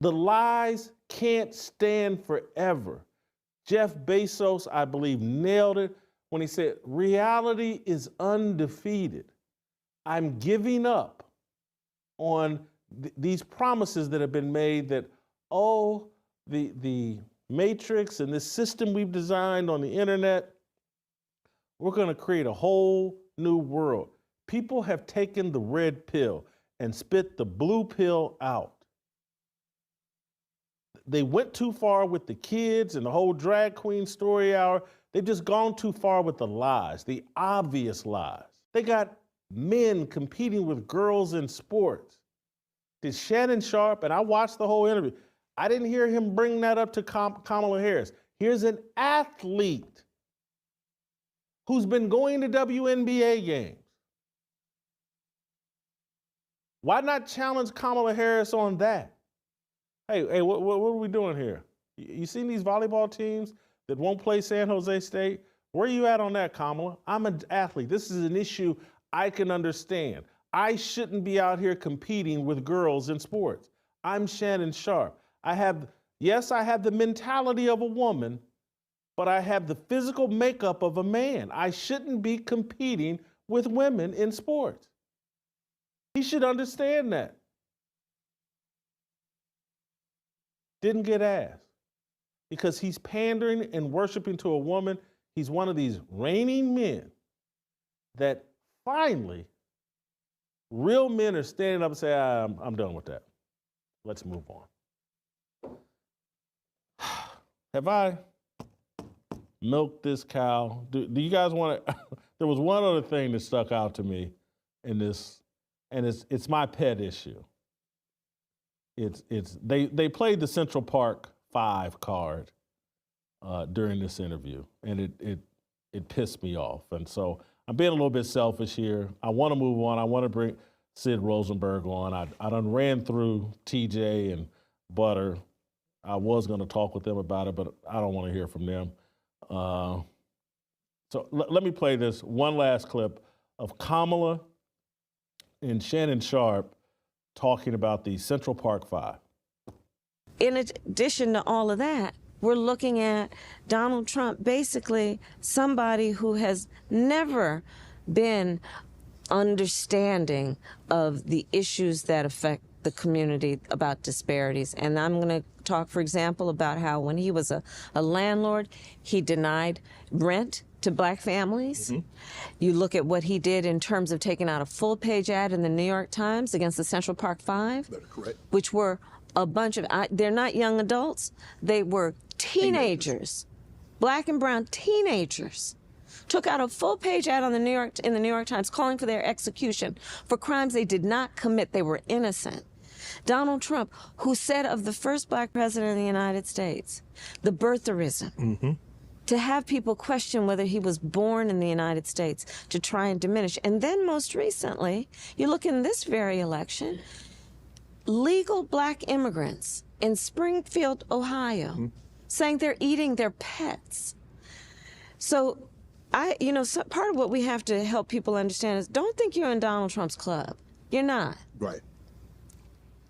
The lies can't stand forever. Jeff Bezos, I believe, nailed it when he said, reality is undefeated. I'm giving up on these promises that have been made that, oh, the matrix and this system we've designed on the internet, we're going to create a whole new world. People have taken the red pill and spit the blue pill out. They went too far with the kids and the whole drag queen story hour. They've just gone too far with the lies, the obvious lies. They got men competing with girls in sports. Did Shannon Sharpe, and I watched the whole interview, I didn't hear him bring that up to Kamala Harris. Here's an athlete who's been going to WNBA games. Why not challenge Kamala Harris on that? Hey, what are we doing here? You seen these volleyball teams that won't play San Jose State? Where are you at on that, Kamala? I'm an athlete. This is an issue I can understand. I shouldn't be out here competing with girls in sports. I'm Shannon Sharpe. I have the mentality of a woman, but I have the physical makeup of a man. I shouldn't be competing with women in sports. He should understand that. Didn't get asked because he's pandering and worshiping to a woman. He's one of these reigning men that finally real men are standing up and say, I'm done with that. Let's move on. Have I milked this cow? Do you guys want to? There was one other thing that stuck out to me in this, and it's my pet issue. They played the Central Park 5 card during this interview, and it pissed me off. And so I'm being a little bit selfish here. I want to move on. I want to bring Sid Rosenberg on. I done ran through TJ and Butter. I was going to talk with them about it, but I don't want to hear from them. So let me play this one last clip of Kamala and Shannon Sharpe talking about the Central Park 5. In addition to all of that, we're looking at Donald Trump, basically somebody who has never been understanding of the issues that affect the community about disparities. And I'm going to talk, for example, about how when he was a landlord, he denied rent to black families. Mm-hmm. You look at what he did in terms of taking out a full-page ad in the New York Times against the Central Park 5, that's correct, which were a bunch of, they're not young adults, they were teenagers, black and brown teenagers. Took out a full-page ad in the New York Times calling for their execution for crimes they did not commit. They were innocent. Donald Trump, who said of the first black president of the United States, the birtherism, mm-hmm, to have people question whether he was born in the United States, to try and diminish. And then most recently, you look in this very election, legal black immigrants in Springfield, Ohio, mm-hmm, saying they're eating their pets. So part of what we have to help people understand is don't think you're in Donald Trump's club. You're not. Right.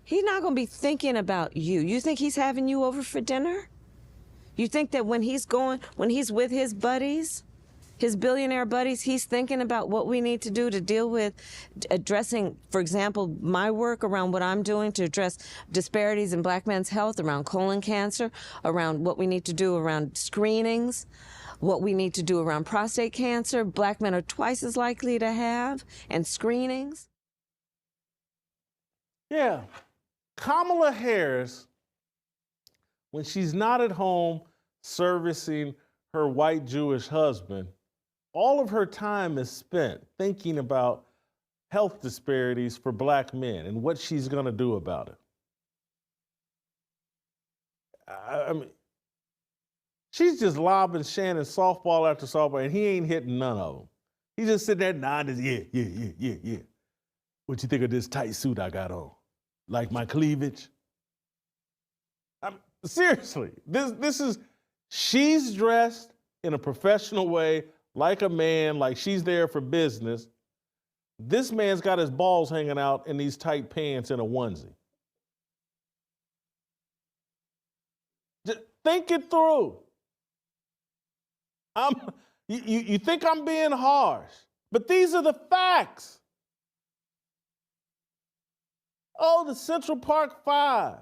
He's not going to be thinking about you. You think he's having you over for dinner? You think that when he's with his buddies, his billionaire buddies, he's thinking about what we need to do to deal with addressing, for example, my work around what I'm doing to address disparities in black men's health, around colon cancer, around what we need to do around screenings, what we need to do around prostate cancer. Black men are twice as likely to have, and screenings. Yeah. Kamala Harris, when she's not at home servicing her white Jewish husband, all of her time is spent thinking about health disparities for black men and what she's going to do about it. I mean, she's just lobbing Shannon softball after softball, and he ain't hitting none of them. He's just sitting there nodding, yeah. What you think of this tight suit I got on? Like my cleavage? Seriously, this is, she's dressed in a professional way, like a man, like she's there for business. This man's got his balls hanging out in these tight pants and a onesie. Think it through. You think I'm being harsh, but these are the facts. Oh, the Central Park Five.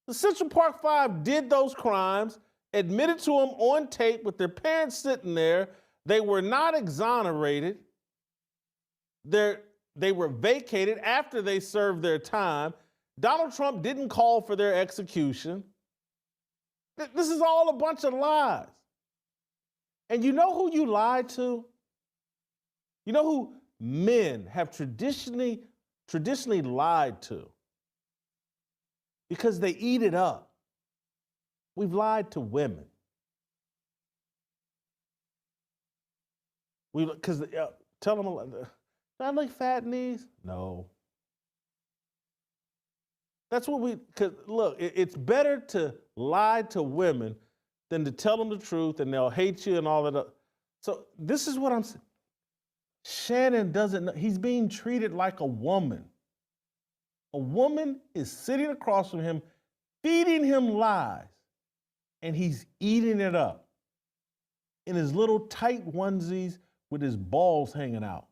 The Central Park Five did those crimes, admitted to them on tape with their parents sitting there. They were not exonerated. They were vacated after they served their time. Donald Trump didn't call for their execution. This is all a bunch of lies. And you know who you lied to? You know who men have traditionally lied to? Because they eat it up. We've lied to women. Because tell them, do I look fat in these? No. That's what because look, it's better to lie to women than to tell them the truth and they'll hate you and all that. So this is what I'm saying. Shannon doesn't know. He's being treated like a woman. A woman is sitting across from him, feeding him lies, and he's eating it up in his little tight onesies with his balls hanging out.